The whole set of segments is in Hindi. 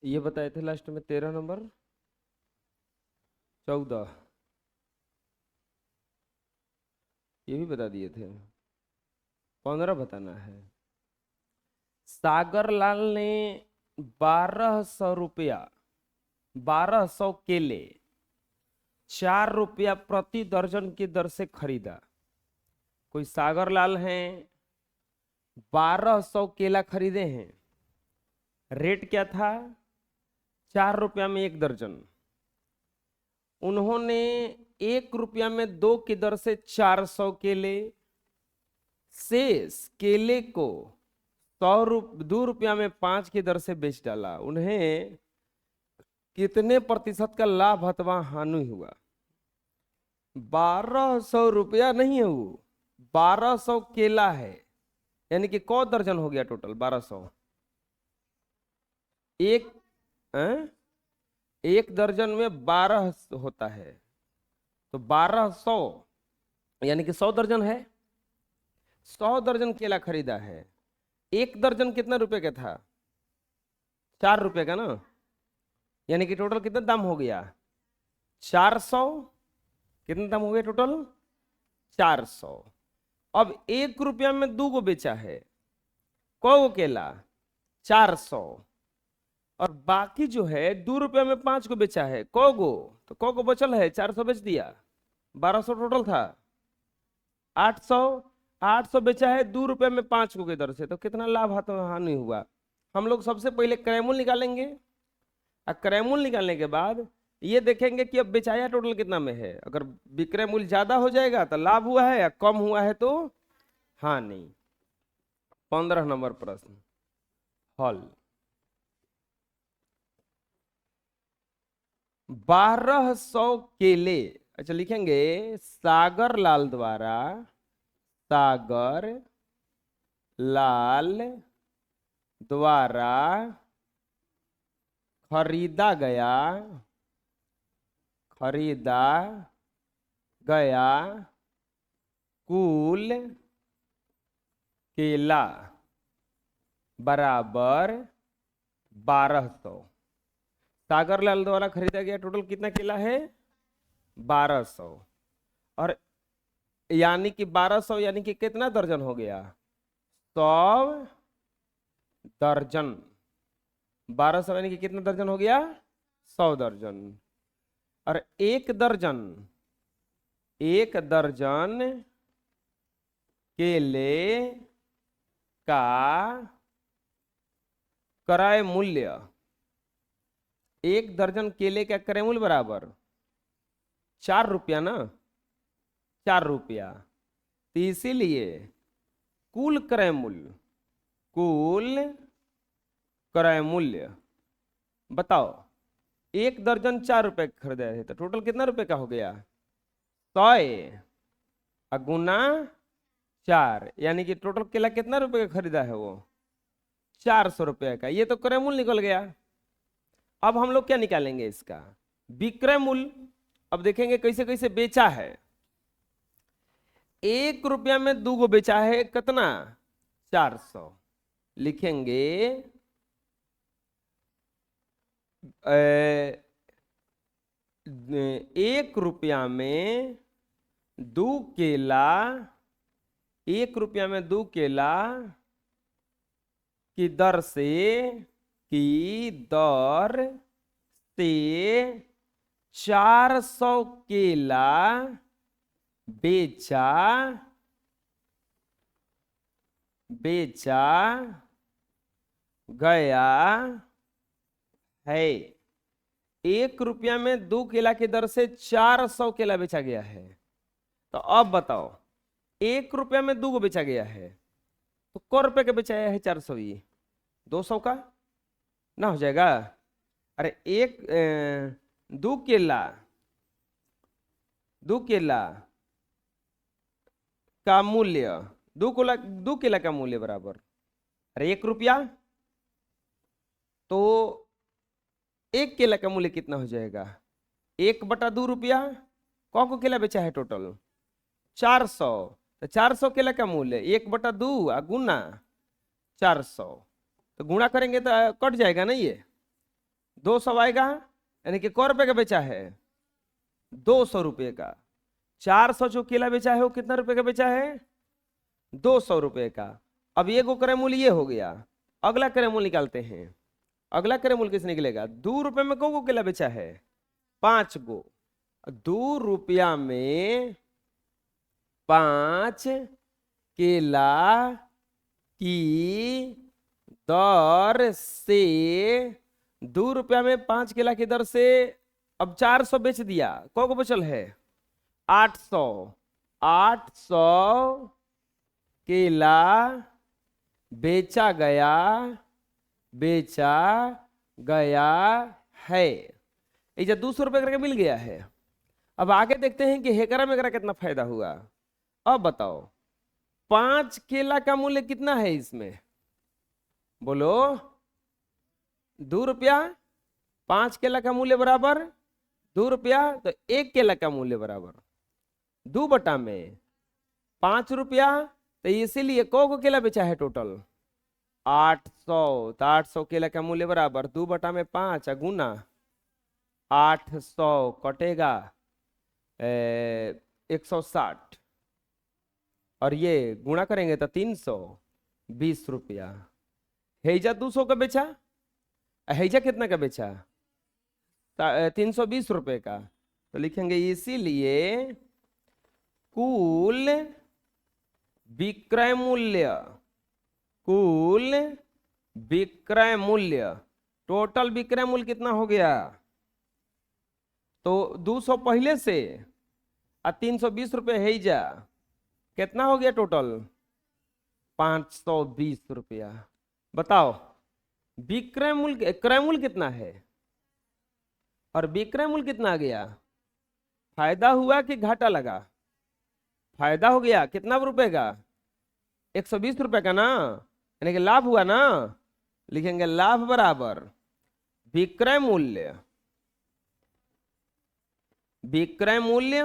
ये बताए थे लास्ट में 13 नंबर, 14, ये भी बता दिए थे, 15 बताना है। सागर लाल ने 1200 रुपया, 1200 केले 4 रुपया प्रति दर्जन की दर से खरीदा। कोई सागर लाल हैं, 1200 केला खरीदे हैं, रेट क्या था, 4 रुपया में 1 दर्जन। उन्होंने 1 रुपया में 2 की दर से 400 केले, शेष केले को 2 रुपया में 5 की दर से बेच डाला। उन्हें कितने प्रतिशत का लाभ अथवा हानि हुआ? 1200 रुपया नहीं है वो, 1200 केला है, यानी कि कौ दर्जन हो गया टोटल 1200? एक एक दर्जन में 12 होता है, तो 1200 यानी कि 100 दर्जन है। 100 दर्जन केला खरीदा है। 1 दर्जन कितना रुपए का था? 4 रुपए का ना, यानी कि टोटल कितना दाम हो गया? 400। कितना दाम हो गया टोटल? 400। अब 1 रुपया में 2 को बेचा है, को केला 400, और बाकी जो है 2 रुपया में 5 को बेचा है, को तो को बचल है 400 बेच दिया, 1200 टोटल था। 800, 800 बेचा है 2 रुपये में 5 को की दर से, तो कितना लाभ हानि हुआ? हम लोग सबसे पहले क्रय मूल्य निकालेंगे, और क्रय मूल्य निकालने के बाद ये देखेंगे कि अब बेचाया टोटल कितना में है। अगर विक्रय मूल्य ज्यादा हो जाएगा तो लाभ हुआ है, या कम हुआ है तो हानि। 15 नंबर प्रश्न हल। 1200 केले, अच्छा लिखेंगे सागर लाल द्वारा, सागर लाल द्वारा खरीदा गया कुल केला बराबर 1200। सागर लाल द्वारा खरीदा गया टोटल कितना केला है? 1200, और यानी कि 1200 यानी कि कितना दर्जन हो गया? 100 दर्जन। 1200 यानी कि कितना दर्जन हो गया? 100 दर्जन। और एक दर्जन केले का क्रय मूल्य, 1 दर्जन केले का क्रय मूल्य बराबर 4 रुपया ना, 4 रुपया। तो इसीलिए कुल क्रय मूल्य बताओ, 1 दर्जन 4 रुपए का खरीदा है, तो टोटल कितना रुपए का हो गया? 100 गुना 4, यानी कि टोटल केला कितना रुपए का खरीदा है वो? 400 रुपए का। ये तो क्रय मूल्य निकल गया। अब हम लोग क्या निकालेंगे इसका? विक्रय मूल्य। अब देखेंगे कैसे कैसे बेचा है। 1 रुपया में 2 को बेचा है, कितना? 400। लिखेंगे 1 रुपया में 2 केला, 1 रुपया में 2 केला की दर से 400 केला बेचा गया है। 1 रुपया में 2 केला की दर से 400 केला बेचा गया है। तो अब बताओ, 1 रुपया में 2 को बेचा गया है, तो क रुपए का बेचाया है? 400। ये 200 का ना हो जाएगा? अरे 2 केला का मूल्य, 2 केला का मूल्य बराबर, अरे 1 रुपया, तो 1 केला का मूल्य कितना हो जाएगा? 1/2 रुपया। को केला बेचा है टोटल? 400। तो 400 केला का मूल्य 1/2 गुना 400, तो गुणा करेंगे तो कट जाएगा ना ये। 200 आएगा, यानी कि कै रुपए का बेचा है? 200 रुपए का। 400 जो केला बेचा है वो कितना रुपए का बेचा है? 200 रुपए का। अब ये को क्रय मूल्य ये हो गया, अगला क्रय मूल्य निकालते हैं। अगला क्रय मूल्य किस निकलेगा? 2 रुपए में को केला बेचा है? 5 गो। 2 रुपया में 5 केला की दर से, 2 रुपया में 5 केला की दर से अब 400 बेच दिया, को बचल है? 800। 800 केला बेचा गया, बेचा गया है। ये 200 रुपये करके मिल गया है। अब आगे देखते हैं कि हेकरा में कितना फायदा हुआ। अब बताओ 5 केला का मूल्य कितना है इसमें? बोलो 2 रुपया। 5 केला का मूल्य बराबर 2 रुपया, तो 1 केला का मूल्य बराबर 2 बटा में 5 रुपया। तो इसीलिए को केला बेचा है टोटल? 800। तो 800 केला का मूल्य बराबर 2 बटा में 5 गुना 800 कटेगा 160, और ये गुणा करेंगे तो 320 रुपया। हैजा 200 का बेचा, हैजा कितना का बेचा? 320 रुपए का। तो लिखेंगे इसीलिए कुल विक्रय मूल्य, कुल विक्रय मूल्य, टोटल विक्रय मूल्य कितना हो गया? तो 200 पहले से और 320 रुपये है जा, कितना हो गया टोटल? 520 रुपया। बताओ विक्रय मूल्य, क्रय मूल्य कितना है और विक्रय मूल्य कितना आ गया? फायदा हुआ कि घाटा लगा? फायदा हो गया। कितना रुपए का? 120 रुपए का ना, यानी कि लाभ हुआ ना। लिखेंगे लाभ बराबर विक्रय मूल्य, विक्रय मूल्य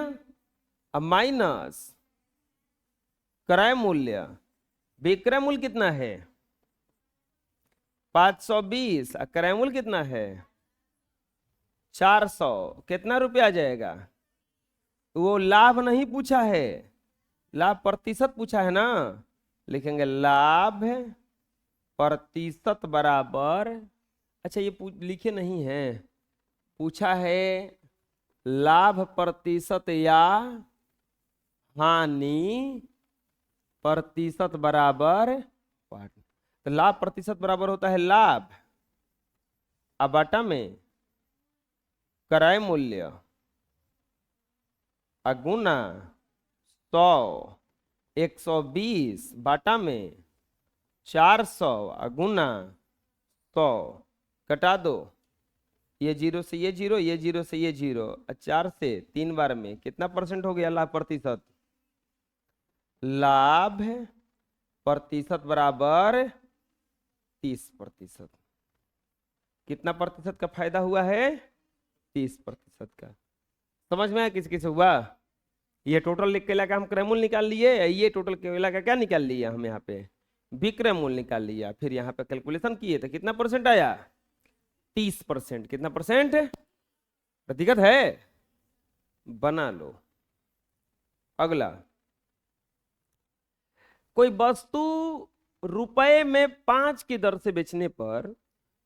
अब माइनस क्रय मूल्य। विक्रय मूल्य कितना है? 520। और क्रय मूल्य कितना है? 400। कितना रुपया आ जाएगा? वो लाभ नहीं पूछा है, लाभ प्रतिशत पूछा है ना। लिखेंगे लाभ प्रतिशत बराबर, अच्छा ये लिखे नहीं है, पूछा है लाभ प्रतिशत या हानि प्रतिशत बराबर 5। तो लाभ प्रतिशत बराबर होता है लाभ अब बटा में क्रय मूल्य अगुना 100। 120 बाटा में 400 अगुना 100। कटा दो, ये 0 से ये 0, ये 0 से ये 0, 4 से 3 बार में कितना परसेंट हो गया लाभ प्रतिशत? लाभ प्रतिशत बराबर 30%। कितना प्रतिशत का फायदा हुआ है? 30% का। समझ में आया किस किस हुआ? ये टोटल केला का हम क्रय मूल्य निकाल लिए, ये टोटल केला का क्या निकाल लिया हम? यहाँ पे विक्रय मूल्य निकाल लिया, फिर यहाँ पे कैलकुलेशन किए तो कितना परसेंट आया? 30%। कितना परसेंट? दिक्कत है? बना लो। अगला, कोई वस्तु रुपए में 5 की दर से बेचने पर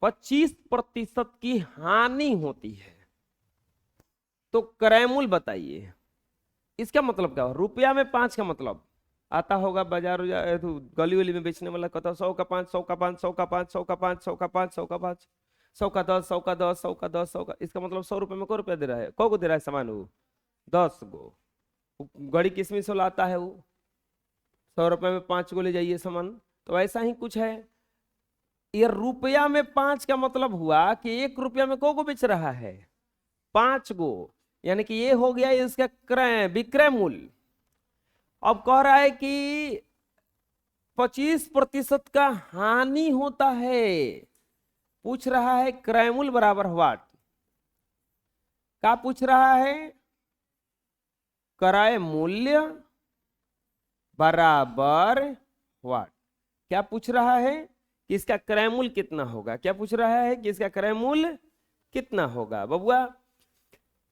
25% की हानि होती है, तो क्रय मूल्य बताइए। इसका मतलब क्या? रुपया में 5 का मतलब आता होगा बाजार तो गली वली में बेचने वाला कहता 100 का 5, 100 का 5, 100 का 5, 100 का 5, 100 का 5, 100 का 5, 100 का 10, 100 का 10, 100 का 10, 100 का। इसका मतलब 100 रुपए में को रुपया दे रहा है? को दे रहा है सामान? वो 10 गो। गड़ी किसमें से लाता है? वो 100 रुपए में 5 गो ले जाइए सामान। तो ऐसा ही कुछ है। ये रुपया में 5 का मतलब हुआ कि 1 रुपया में को बेच रहा है? 5 गो, यानी कि ये हो गया इसका क्रय विक्रय मूल्य। अब कह रहा है कि 25% का हानि होता है, पूछ रहा है क्रय मूल्य बराबर व्हाट? क्या पूछ रहा है? क्रय मूल्य बराबर व्हाट? क्या पूछ रहा है कि इसका क्रय मूल्य कितना होगा? क्या पूछ रहा है कि इसका क्रय मूल्य कितना होगा बबुआ?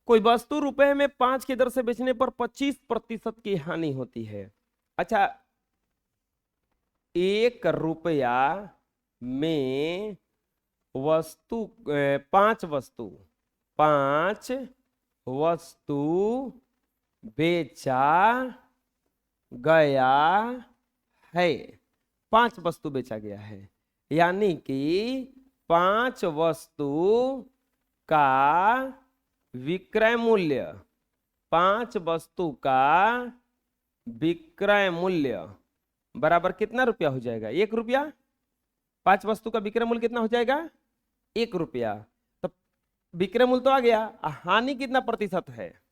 कोई वस्तु रुपए में 5 की दर से बेचने पर 25% की हानि होती है। अच्छा, 1 रुपया में वस्तु 5 वस्तु बेचा गया है। 5 वस्तु बेचा गया है, यानी कि 5 वस्तु का विक्रय मूल्य, 5 वस्तु का विक्रय मूल्य बराबर कितना रुपया हो जाएगा? 1 रुपया। 5 वस्तु का विक्रय मूल्य कितना हो जाएगा? 1 रुपया। तो विक्रय मूल्य तो आ गया, हानि कितना प्रतिशत है?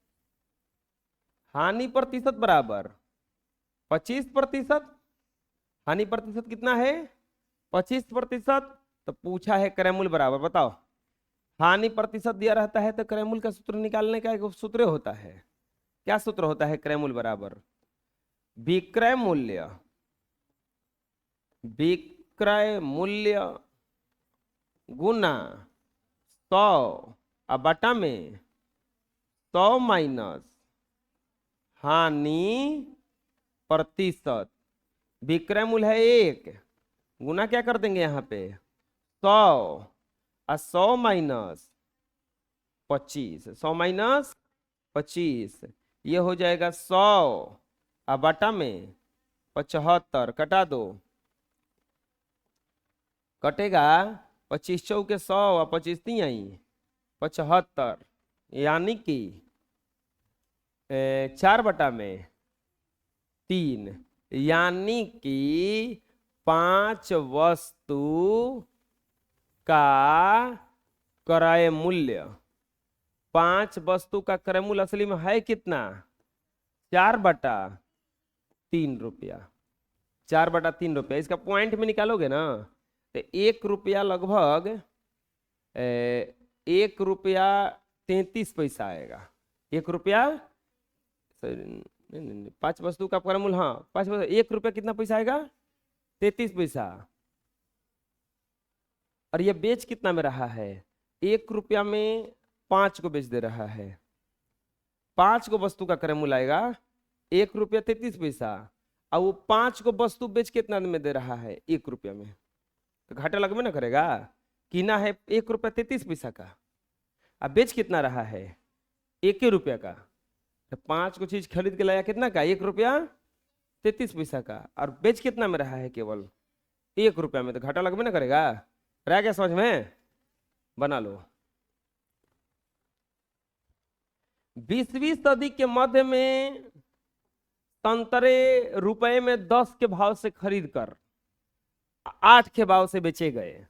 हानि प्रतिशत बराबर 25%। हानि प्रतिशत कितना है? 25%। तो पूछा है क्रय मूल्य बराबर, बताओ। हानि प्रतिशत दिया रहता है तो क्रय मूल्य का सूत्र निकालने का एक सूत्र होता है। क्या सूत्र होता है? क्रय मूल्य बराबर विक्रय मूल्य, विक्रय मूल्य गुना 100 अब बटा में 100 माइनस हानि प्रतिशत। विक्रय मूल्य है 1, गुना क्या कर देंगे यहाँ पे? 100 और 100 माइनस 25, 100 माइनस 25 ये हो जाएगा 100 और बटा में 75, कटा दो, कटेगा 25 चौके 100 और 25 3 आई 75, यानी कि 4/3, यानी कि 5 वस्तु का क्रय मूल्य, 5 वस्तु का क्रय मूल्य असली में है कितना? 4/3 रुपया। 4/3 रुपया इसका पॉइंट में निकालोगे ना तो 1 रुपया लगभग 1 रुपया 33 पैसा आएगा। 1 रुपया 5 वस्तु का क्रय मूल्य, हाँ 5 वस्तु, 1 रुपया कितना पैसा आएगा? 33 पैसा। और ये बेच कितना में रहा है? 1 रुपया में 5 को बेच दे रहा है। 5 को वस्तु का क्रय मूल्य आएगा 1 रुपया 33 पैसा, और वो 5 को वस्तु बेच कितना में दे रहा है? 1 रुपया में। तो घाटा लगमे ना करेगा? कीना है 1 रुपया 33 पैसा का, अब बेच कितना रहा है? 1 रुपया का। तो 5 को चीज खरीद के लाया कितना का? 1 रुपया 33 पैसा का, और बेच कितना में रहा है? केवल 1 रुपया में। तो घाटा लगमे ना करेगा? रह गया समझ में? बना लो। 20वीं सदी के मध्य में संतरे रुपए में 10 के भाव से खरीद कर 8 के भाव से बेचे गए।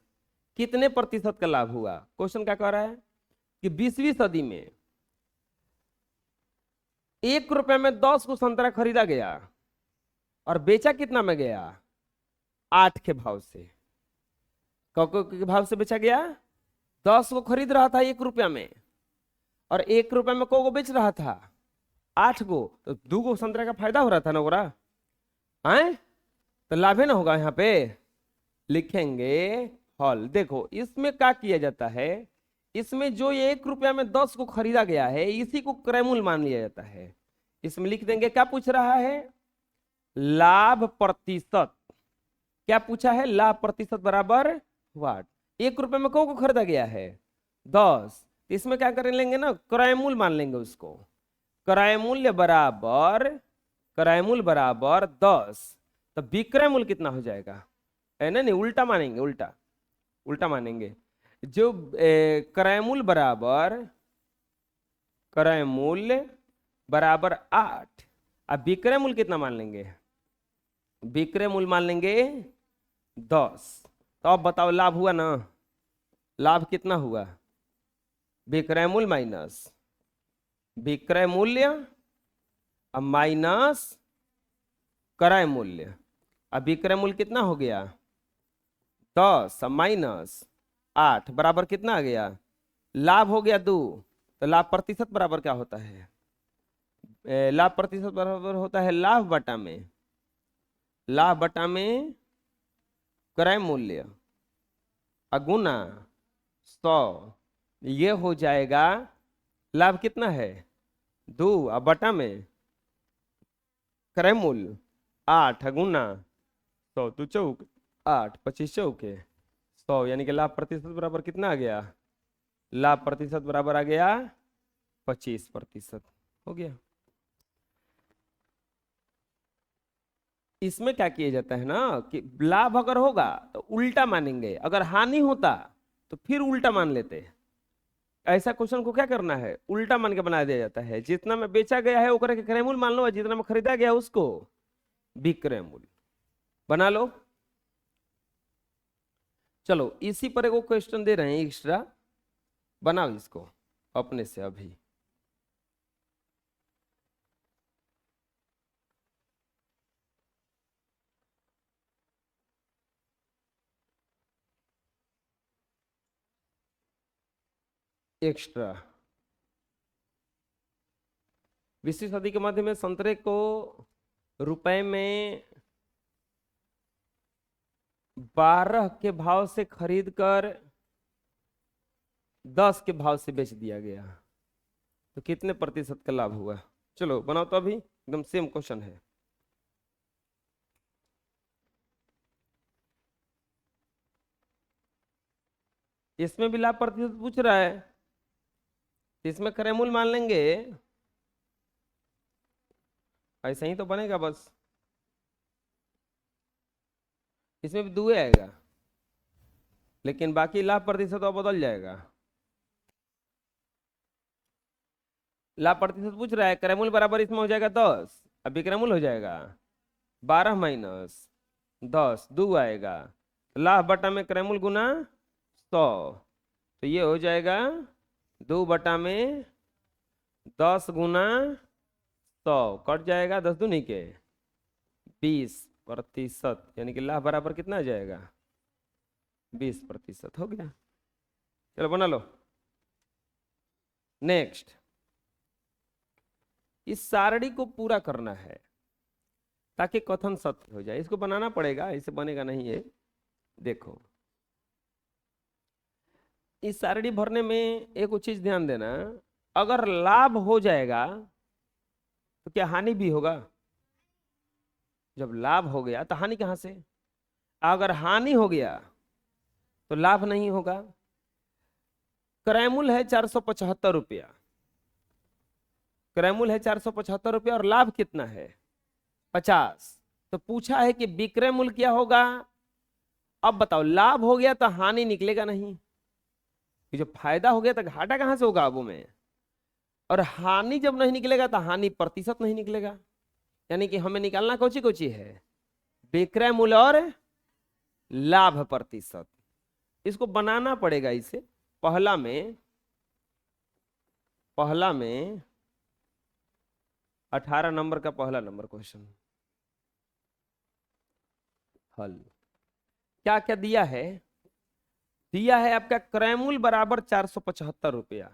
कितने प्रतिशत का लाभ हुआ? क्वेश्चन क्या कह रहा है कि 20वीं सदी में 1 रुपए में 10 को संतरा खरीदा गया और बेचा कितना में गया? 8 के भाव से। के भाव से बेचा गया? 10 को खरीद रहा था 1 रुपया में, और 1 रुपया में को बेच रहा था? 8 को। तो 2 को संतरा का फायदा हो रहा था ना ओकरा, हैं? तो लाभ है ना होगा। यहाँ पे लिखेंगे हॉल। देखो इसमें क्या किया जाता है, इसमें जो 1 रुपया में 10 को खरीदा गया है इसी को क्रय मूल्य मान लिया जाता है। इसमें लिख देंगे, क्या पूछ रहा है? लाभ प्रतिशत। क्या पूछा है? लाभ प्रतिशत बराबर वाट। 1 रुपए में को खरीदा गया है? 10। इसमें क्या कर लेंगे ना, क्रय मूल्य मान लेंगे उसको। क्रय मूल्य बराबर 10। तो विक्रय मूल्य कितना हो जाएगा? नहीं, उल्टा मानेंगे, उल्टा मानेंगे। जो क्रय मूल्य बराबर 8, अब विक्रय मूल्य कितना मान लेंगे? विक्रय मूल्य मान लेंगे 10। तो अब बताओ लाभ हुआ ना? लाभ कितना हुआ? विक्रय मूल्य माइनस विक्रय मूल्य अब माइनस क्रय मूल्य। अब विक्रय मूल्य कितना हो गया? 10 माइनस 8 बराबर कितना आ गया? लाभ हो गया 2। तो लाभ प्रतिशत बराबर क्या होता है? लाभ प्रतिशत बराबर होता है लाभ बटा में क्रय मूल्य अगुना 100 ये हो जाएगा, लाभ कितना है 2, अब बटा में क्रय मूल्य 8 गुना 100 तो चौक 8 25 चौके 100, यानी कि लाभ प्रतिशत बराबर कितना आ गया, लाभ प्रतिशत बराबर आ गया 25%। हो गया। इसमें क्या किया जाता है ना कि लाभ अगर होगा तो उल्टा मानेंगे, अगर हानि होता तो फिर उल्टा मान लेते। ऐसा क्वेश्चन को क्या करना है, उल्टा मान के बना दिया जाता है। जितना में बेचा गया है ओकरे के क्रय मूल्य मान लो, और जितना में खरीदा गया उसको विक्रय मूल्य बना लो। चलो इसी पर एक क्वेश्चन दे रहे हैं एक्स्ट्रा, बनाओ इसको अपने से अभी। एक्स्ट्रा 20वीं सदी के मध्य में संतरे को रुपए में 12 के भाव से खरीद कर 10 के भाव से बेच दिया गया, तो कितने प्रतिशत का लाभ हुआ। चलो बनाओ तो अभी, एकदम सेम क्वेश्चन है। इसमें भी लाभ प्रतिशत पूछ रहा है, इसमें क्रय मूल्य मान लेंगे, ऐसा ही तो बनेगा बस। इसमें भी 2 आएगा, लेकिन बाकी लाभ प्रतिशत तो बदल जाएगा। लाभ प्रतिशत पूछ रहा है, क्रय मूल्य बराबर इसमें हो जाएगा 10, अब विक्रय मूल्य हो जाएगा 12 माइनस 10, 2 आएगा, लाभ बटा में क्रय मूल्य गुना 100, तो ये हो जाएगा 2 बटा में 10 गुना 100, कट जाएगा 10 दूनी के 20%, यानी कि लाभ बराबर कितना आ जाएगा 20%। हो गया। चलो बना लो नेक्स्ट। इस सारणी को पूरा करना है ताकि कथन सत्य हो जाए, इसको बनाना पड़ेगा, इसे बनेगा नहीं है। देखो इस सारणी भरने में एक चीज ध्यान देना, अगर लाभ हो जाएगा तो क्या हानि भी होगा। जब लाभ हो गया तो हानि कहां से, अगर हानि हो गया तो लाभ नहीं होगा। क्रय मूल्य है 475 रुपया, क्रय मूल्य है 475 रुपया और लाभ कितना है 50, तो पूछा है कि विक्रय मूल्य क्या होगा। अब बताओ लाभ हो गया तो हानि निकलेगा नहीं, कि जो फायदा हो गया तो घाटा कहां से होगा अब में, और हानि जब नहीं निकलेगा तो हानि प्रतिशत नहीं निकलेगा। यानी कि हमें निकालना कौची कौची है, विक्रय मूल्य और लाभ प्रतिशत। इसको बनाना पड़ेगा। इसे पहला में 18 नंबर का पहला नंबर क्वेश्चन हल। क्या क्या दिया है, दिया है आपका क्रय मूल्य बराबर 475 रुपया,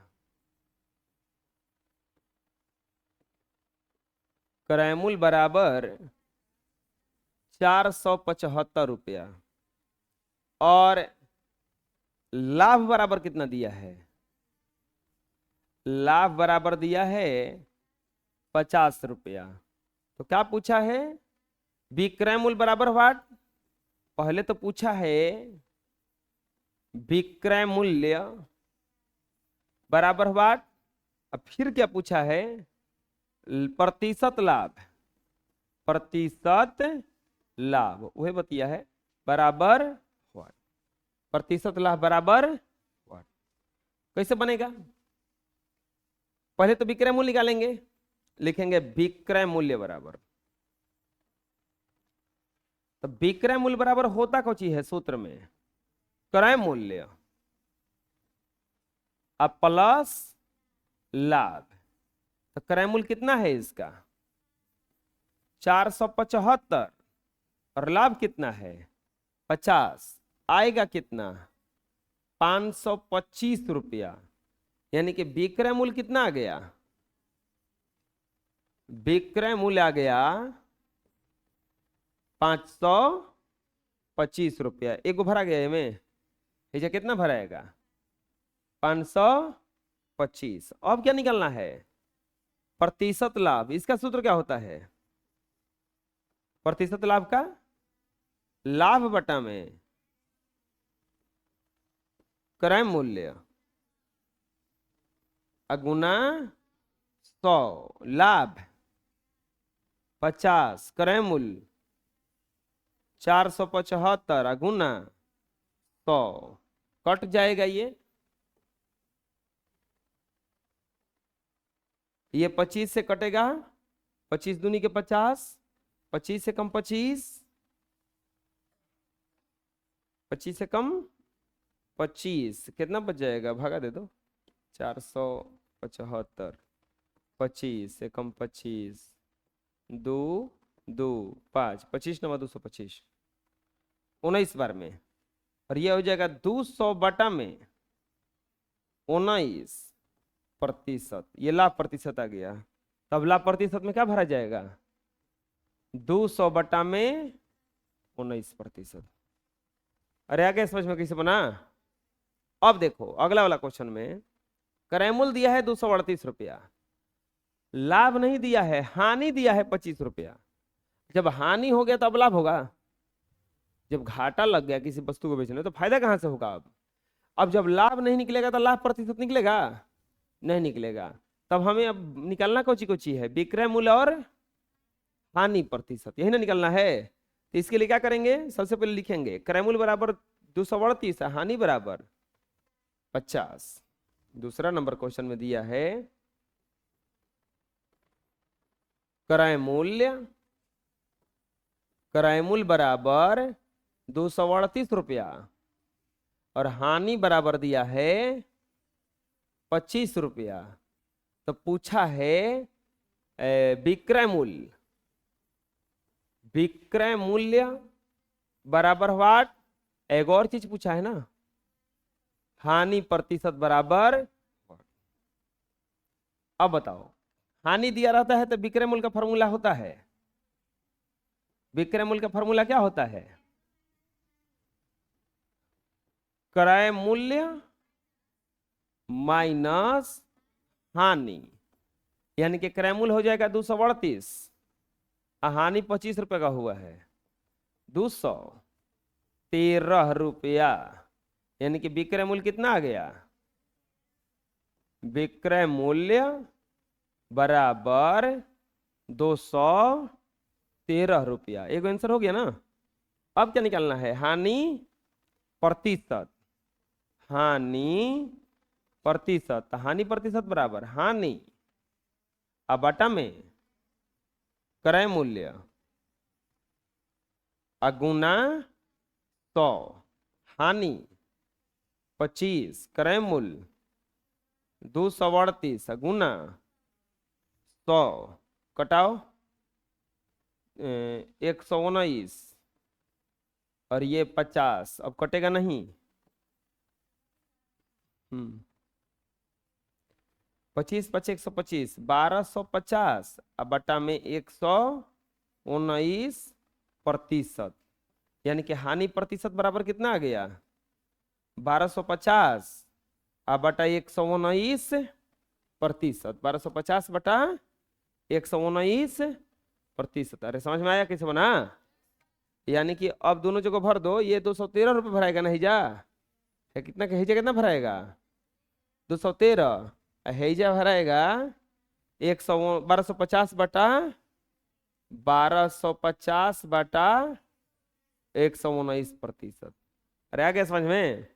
क्रय मूल्य बराबर 475 रुपया, और लाभ बराबर कितना दिया है, लाभ बराबर दिया है 50 रुपया। तो क्या पूछा है, विक्रय मूल्य बराबर व्हाट, पहले तो पूछा है विक्रय मूल्य बराबर व्हाट, अब फिर क्या पूछा है प्रतिशत लाभ, प्रतिशत लाभ वही बतिया है बराबर व्हाट, प्रतिशत लाभ बराबर व्हाट। कैसे बनेगा, पहले तो विक्रय मूल्य निकालेंगे, लिखेंगे विक्रय मूल्य बराबर, तो विक्रय मूल्य बराबर होता कौन चीज है सूत्र में, क्रय मूल्य अब प्लस लाभ, तो क्रय मूल्य कितना है इसका 475 और लाभ कितना है 50, आएगा कितना 525 रुपया। यानी कि विक्रय मूल्य कितना आ गया, विक्रय मूल्य आ गया 525 रुपया। एक भरा गया में, कितना भराएगा 525। अब क्या निकालना है? प्रतिशत लाभ। इसका सूत्र क्या होता है? प्रतिशत लाभ का लाभ बटा में क्रय मूल्य गुना 100। लाभ 50, क्रय मूल्य 475 गुना 100। कट जाएगा ये 25 से कटेगा। 25 दूनी के 50, 25 से कम 25, 25 से कम 25, कितना बच जाएगा? भागा दे दो। 475, 25 से कम 25, 2 2 5, 25 नवा 225, 19 बार में। और ये हो जाएगा 200 बटा में 19%। ये लाभ प्रतिशत आ गया। तब लाभ प्रतिशत में क्या भरा जाएगा? 200 बटा में 19%। अरे आगे समझ में कैसे बना? अब देखो अगला वाला क्वेश्चन में क्रय मूल्य दिया है 238 रुपया, लाभ नहीं दिया है, हानि दिया है 25 रुपया। जब हानि हो गया तो अब लाभ होगा। जब घाटा लग गया किसी वस्तु को बेचने तो फायदा कहां से होगा? अब जब लाभ नहीं निकलेगा तो लाभ प्रतिशत निकलेगा? नहीं निकलेगा। तब हमें अब निकालना कौची कौची है? विक्रय मूल्य और हानि प्रतिशत, यही ना निकलना है। तो इसके लिए क्या करेंगे? सबसे पहले लिखेंगे क्रय मूल्य बराबर 238, हानि बराबर 50। दूसरा नंबर क्वेश्चन में दिया है क्रय मूल्य बराबर 238 रुपया और हानि बराबर दिया है 25 रुपया। तो पूछा है विक्रय मूल्य बराबर व्हाट? एक और चीज पूछा है ना, हानि प्रतिशत बराबर। अब बताओ, हानि दिया रहता है तो विक्रय मूल्य का फॉर्मूला होता है। विक्रय मूल्य का फॉर्मूला क्या होता है? क्रय मूल्य माइनस हानि, यानी कि क्रय मूल्य हो जाएगा 238, हानि 25 रुपए का हुआ है 213 रुपया। यानी कि विक्रय मूल्य कितना आ गया? विक्रय मूल्य बराबर 213 रुपया। एक आंसर हो गया ना। अब क्या निकालना है? हानि प्रतिशत। हानि प्रतिशत बराबर हानि अब बटा में क्रय मूल्य अगुना 100। हानि 25, क्रय मूल्य 238 गुना 100, कटाओ 119 और ये 50। अब कटेगा नहीं। 25 5 125, 1250 अब बटा में 119%। यानी कि हानि प्रतिशत बराबर कितना आ गया? 1250 अब बटा 119%। 1250 बटा 119%। अरे समझ में आया कैसे बना? यानी कि अब दोनों जगह भर दो। ये 213 रुपये भराएगा नहीं जा, कितना कही कितना भराएगा? 213। हैजा भराएगा 1250 बटा 119%। अरे आ गया समझ में?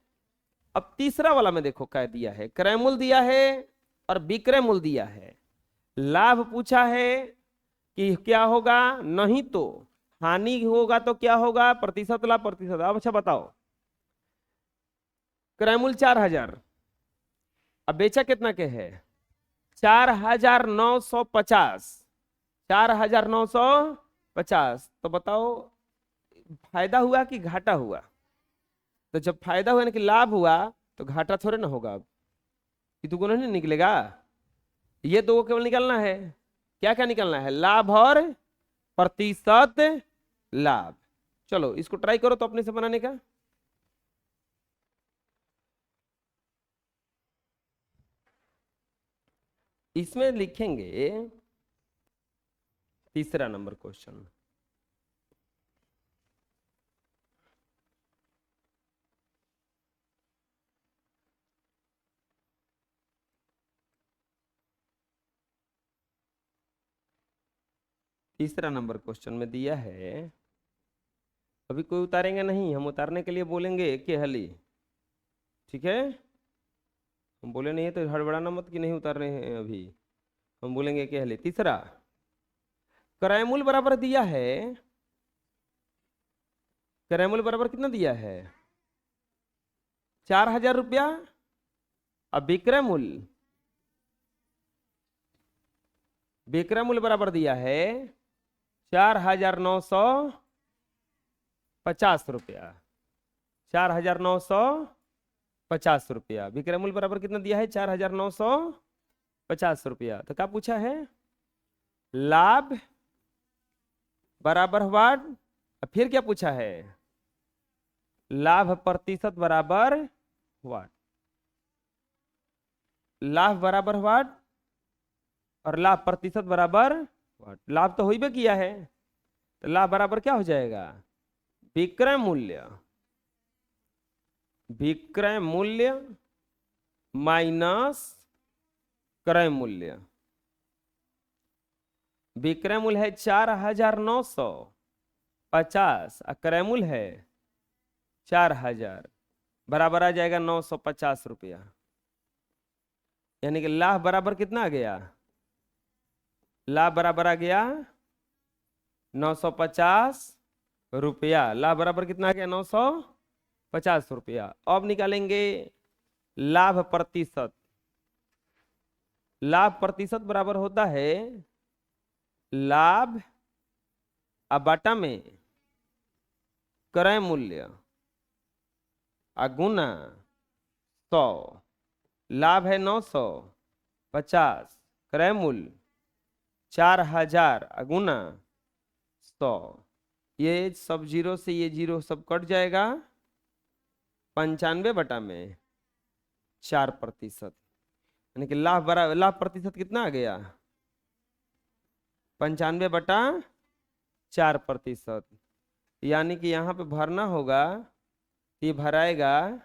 अब तीसरा वाला में देखो क्या दिया है। क्रय मूल्य दिया है और विक्रय मूल्य दिया है। लाभ पूछा है कि क्या होगा, नहीं तो हानि होगा तो क्या होगा? प्रतिशत लाभ प्रतिशत। अब अच्छा बताओ, क्रय मूल्य 4000, अब बेचा कितना के है? 4950। 4950। तो बताओ फायदा हुआ कि घाटा हुआ? तो जब फायदा हुआ ना कि लाभ हुआ तो घाटा थोड़े ना होगा। अब ये दुगुना नहीं निकलेगा। ये दो केवल निकलना है। क्या क्या निकलना है? लाभ और प्रतिशत लाभ। चलो इसको ट्राई करो तो अपने से बनाने का। इसमें लिखेंगे तीसरा नंबर क्वेश्चन। तीसरा नंबर क्वेश्चन में दिया है, अभी कोई उतारेंगे नहीं, हम उतारने के लिए बोलेंगे कि हली, ठीक है। हम बोले नहीं है तो हड़बड़ाना मत कि नहीं उतार रहे हैं अभी, हम बोलेंगे कि हली। तीसरा, क्रयमूल बराबर दिया है, क्रयमूल बराबर कितना दिया है, 4,000 रुपया। अब विक्रय मूल्य, विक्रय मूल्य बराबर दिया है 4,950 रुपया, 4,950 रुपया। विक्रय मूल्य बराबर कितना दिया है, 4,950 रुपया। तो क्या पूछा है, लाभ बराबर वाट, फिर क्या पूछा है, लाभ प्रतिशत बराबर वाट, लाभ बराबर वाट और लाभ प्रतिशत बराबर वाट। लाभ तो हो ही किया है, तो लाभ बराबर क्या हो जाएगा, विक्रय मूल्य, विक्रय मूल्य माइनस क्रय मूल्य। विक्रय मूल्य है 4,950 और क्रय मूल्य है 4,000, बराबर आ जाएगा 950 रुपया। यानी कि लाभ बराबर कितना आ गया, लाभ बराबर आ गया 950 रुपया। लाभ बराबर कितना आ गया, 950 रुपया। अब निकालेंगे लाभ प्रतिशत। लाभ प्रतिशत बराबर होता है लाभ बटा में क्रय मूल्य गुना 100। लाभ है 950, क्रय मूल्य 4,000 गुना 100। ये सब जीरो से ये जीरो सब कट जाएगा, 95 बटा में 4%। यानी कि लाभ बराबर, लाभ प्रतिशत कितना आ गया, 95 बटा 4%। यानी कि यहाँ पे भरना होगा, ये भराएगा,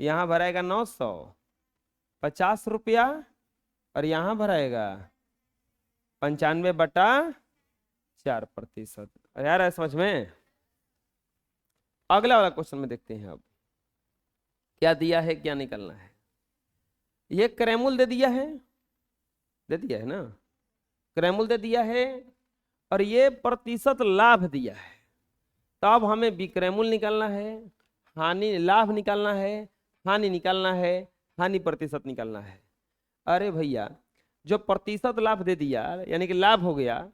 यहाँ भराएगा 950 रुपया और यहाँ भराएगा 95 बटा 4%। यार है समझ में। अगला वाला क्वेश्चन में देखते हैं अब क्या दिया है, क्या निकलना है। ये क्रयमूल्य दे दिया है, दे दिया है ना, क्रयमूल्य दे दिया है और ये प्रतिशत लाभ दिया है। तो अब हमें विक्रय मूल्य निकालना है, हानि लाभ निकालना है, हानि निकालना है, हानि प्रतिशत निकालना है। अरे भैया, जो प्रतिशत लाभ दे दिया यानी कि लाभ हो गया,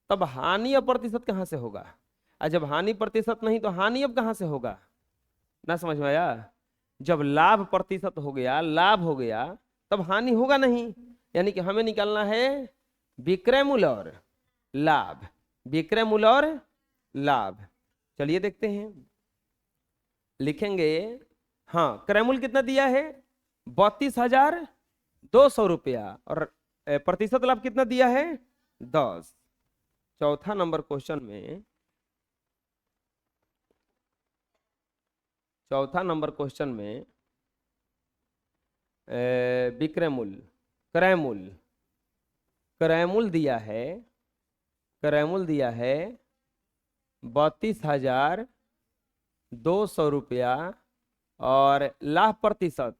तब हानि और प्रतिशत कहाँ से होगा। और जब हानि प्रतिशत नहीं तो हानि अब कहाँ से होगा, ना समझ में आया। जब लाभ प्रतिशत हो गया, लाभ हो गया, तब हानि होगा नहीं। यानी कि हमें निकालना है विक्रय मूल्य और लाभ, विक्रय मूल्य और लाभ। चलिए देखते हैं, लिखेंगे। हाँ, क्रय मूल्य कितना दिया है, 32,200 रुपया और प्रतिशत लाभ कितना दिया है, 10। चौथा नंबर क्वेश्चन में, चौथा नंबर क्वेश्चन में विक्रय मूल्य, क्रय मूल्य, क्रय मूल्य दिया है, क्रय मूल्य दिया है 32,200 रुपया और लाभ प्रतिशत,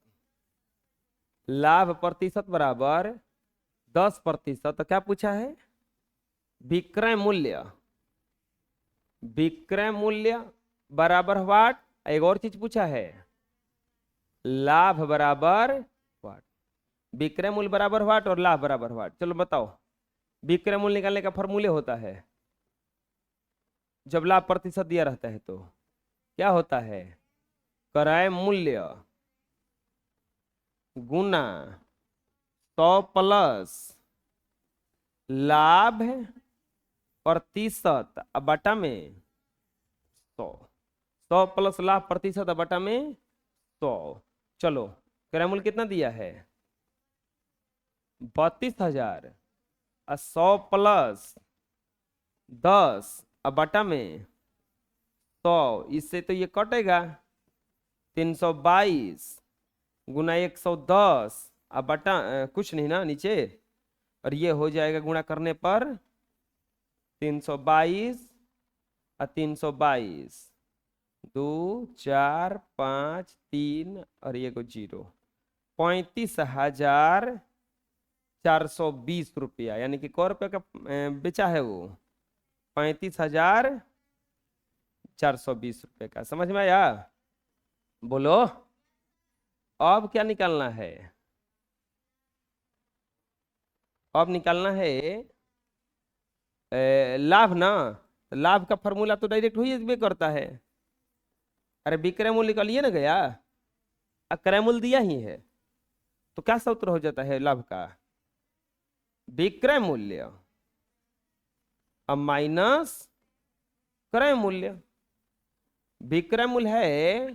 लाभ प्रतिशत बराबर 10%। तो क्या पूछा है, विक्रय मूल्य, विक्रय मूल्य बराबर वाट। एक और चीज पूछा है, लाभ बराबर वाट। विक्रय मूल्य बराबर वाट और लाभ बराबर वाट। चलो बताओ, विक्रय मूल्य निकालने का फॉर्मूले होता है, जब लाभ प्रतिशत दिया रहता है तो क्या होता है, क्रय मूल्य गुना 100 प्लस लाभ प्रतिशत बटा में 100, 100 प्लस लाभ प्रतिशत बटा में 100। चलो, क्रय मूल्य कितना दिया है, 32,000 और 100 प्लस 10 अब बटा में 100, इससे तो ये कटेगा। 322 गुना 110 अब बटा कुछ नहीं ना नीचे, और ये हो जाएगा गुणा करने पर 322 और 322, 2 4 5 3 और ये को 0, 35,420 रुपया, यानी कि कै रुपये का बेचा है वो, 35,420 रुपये का। समझ में आया? बोलो अब क्या निकालना है? अब निकालना है लाभ ना। लाभ का फॉर्मूला तो डायरेक्ट ही करता है। अरे विक्रय मूल्य निकालिए ना गया, क्रय मूल्य दिया ही है, तो क्या सूत्र हो जाता है लाभ का? विक्रय मूल्य अब माइनस क्रय मूल्य। विक्रय मूल्य है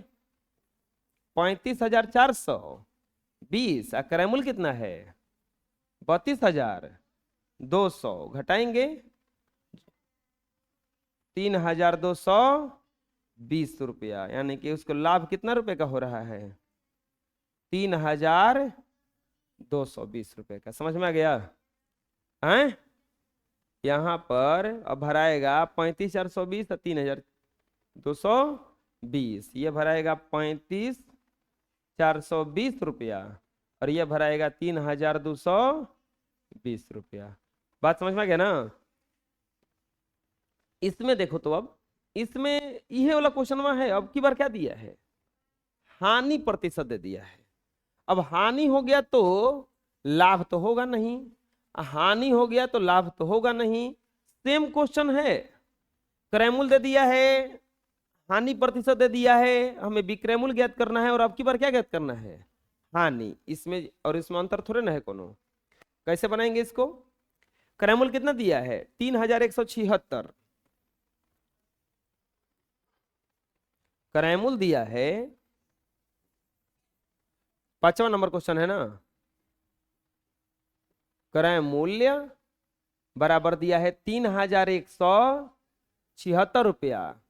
35,420 और क्रय मूल्य कितना है? 32,200। घटाएंगे 3,220 रुपया, यानी कि उसको लाभ कितना रुपए का हो रहा है? 3,220 रुपए का। समझ में आ गया? हैं? यहाँ पर अब भराएगा 35,420 और 3,220, ये भराएगा 35,420 रुपया और ये भराएगा 3,220 रुपया। बात समझ में आ गया ना? इसमें देखो तो अब इसमें यह वाला क्वेश्चन में है, अब की बार क्या दिया है? हानि प्रतिशत दे दिया है। अब हानि हो गया तो लाभ तो होगा नहीं, हानि हो गया तो लाभ तो होगा नहीं। सेम क्वेश्चन है, क्रय मूल्य दे दिया है, हानि प्रतिशत दे दिया है, हमें विक्रय मूल्य ज्ञात करना है और अब की बार क्या ज्ञात करना है? हानि। इसमें और इसमें अंतर थोड़े ना है कोनो। कैसे बनाएंगे इसको? क्रय मूल्य कितना दिया है? 3,176। क्रय मूल्य दिया है, 5वां नंबर क्वेश्चन है ना। क्रय मूल्य बराबर दिया है 3,176 रुपया,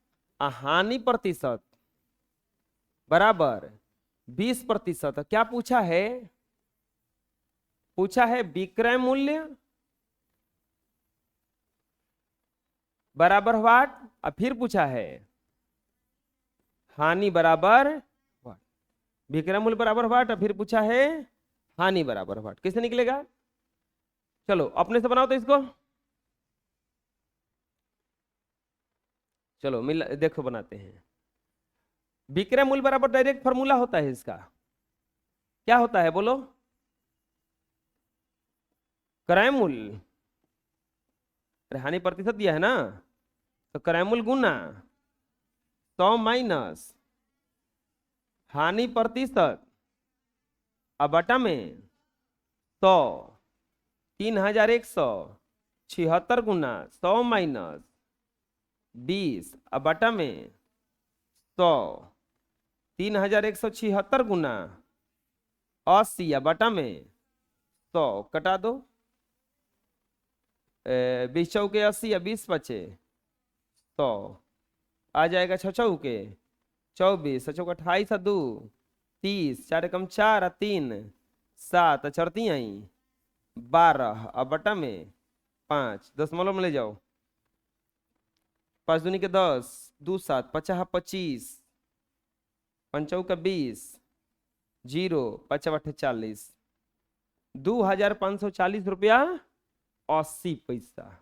हानि प्रतिशत बराबर 20%। क्या पूछा है? पूछा है विक्रय मूल्य बराबर व्हाट, और फिर पूछा है हानि बराबर व्हाट। विक्रय मूल्य बराबर व्हाट और फिर पूछा है हानि बराबर व्हाट। कैसे निकलेगा? चलो अपने से बनाओ तो इसको। चलो मिल देखो बनाते हैं। विक्रय मूल्य बराबर डायरेक्ट फॉर्मूला होता है इसका। क्या होता है बोलो? क्रय मूल्य, हानि प्रतिशत दिया है ना, तो क्रय मूल्य गुना 100 माइनस हानि प्रतिशत अब बटा में 100, 3,176 गुना 100 माइनस 20 अब बटा में 100, 3,176 गुना 80 अब बटा में 100 कटा दो, 20 चौके 80 या 20 बचे 100 आ जाएगा, 6 चौके 24, 6 चौके 28 2 30, 4 कम 4 3 7 चढ़ती आई 12 अब बटा में 5, दशमलव में ले जाओ, 5 दूनी के 10, 2 7 50 25, 5 का 20, 0 5 8 40, 2,540 रुपया 80 पैसा।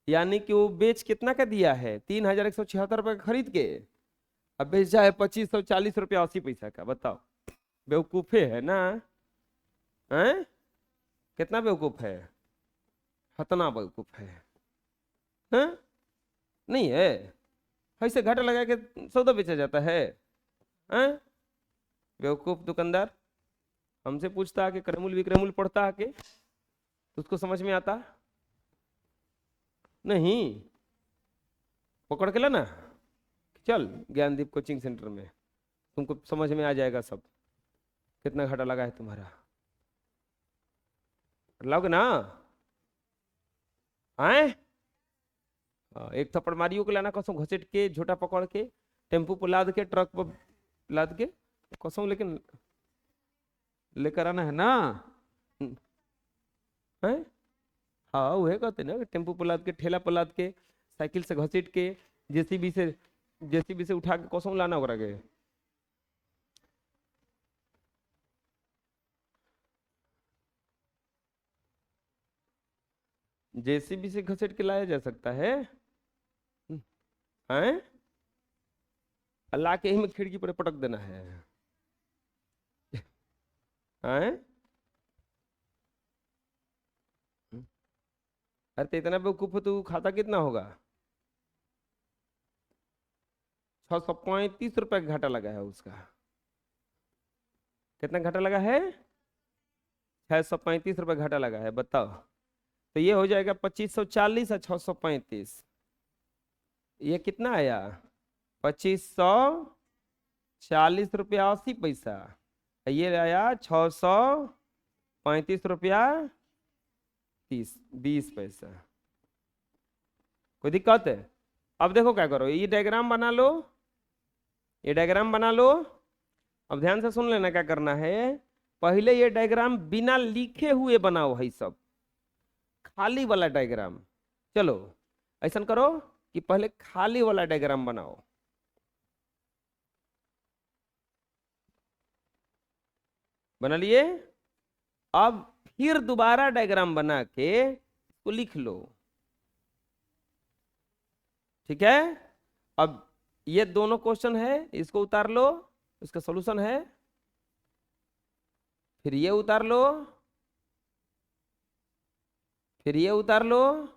यानी कि वो बेच कितना का दिया है? 3,176 रुपये का खरीद के अब बेचा है 2,540 रुपया 80 पैसा का। बताओ, बेवकूफे है ना? हैं? कितना बेवकूफ है? हतना बेवकूफ है? हैं? नहीं है? ऐसे घाटा लगा के सौदा बेचा जाता है? हैं? बेवकूफ दुकानदार हमसे पूछता है कि क्रयमूल्य विक्रयमूल्य पढ़ता है के, तो उसको समझ में आता नहीं। पकड़ के लेना, चल ज्ञानदीप कोचिंग सेंटर में, तुमको समझ में आ जाएगा सब, कितना घाटा लगा है तुम्हारा। लाओगे ना? आए? एक थप्पड़ मारियो के लाना कसम, घसीट के, झोटा पकड़ के, टेम्पू पर लाद के, ट्रक पर लाद के कसम, लेकिन लेकर आना है ना? हैं? हाँ वही कहते ना, टेम्पू पर लाद के, ठेला पर लाद के, साइकिल से घसीट के, जेसीबी से उठा के कसम लाना ओकरा के। जेसीबी से घसीट के लाया जा सकता है? हैं? अल्लाह के ही में खिड़की पर पटक देना है? हैं? अरे तो इतना बेवकूफ हो, तू खाता कितना होगा? 635 रुपए का घाटा लगा है उसका। कितना घाटा लगा है? 635 रुपए घाटा लगा है, बताओ। तो ये हो जाएगा 2540 और 635, ये कितना आया? 2540 रुपया 80 पैसा। ये आया 635 रुपया 20 पैसा। कोई दिक्कत है? अब देखो क्या करो, ये डायग्राम बना लो, ये डायग्राम बना लो। अब ध्यान से सुन लेना क्या करना है। पहले ये डायग्राम बिना लिखे हुए बनाओ है, सब खाली वाला डायग्राम। चलो ऐसा करो कि पहले खाली वाला डायग्राम बनाओ। बना लिए? अब फिर दोबारा डायग्राम बना के इसको लिख लो, ठीक है? अब ये दोनों क्वेश्चन है, इसको उतार लो, इसका सॉल्यूशन है। फिर ये उतार लो, फिर ये उतार लो,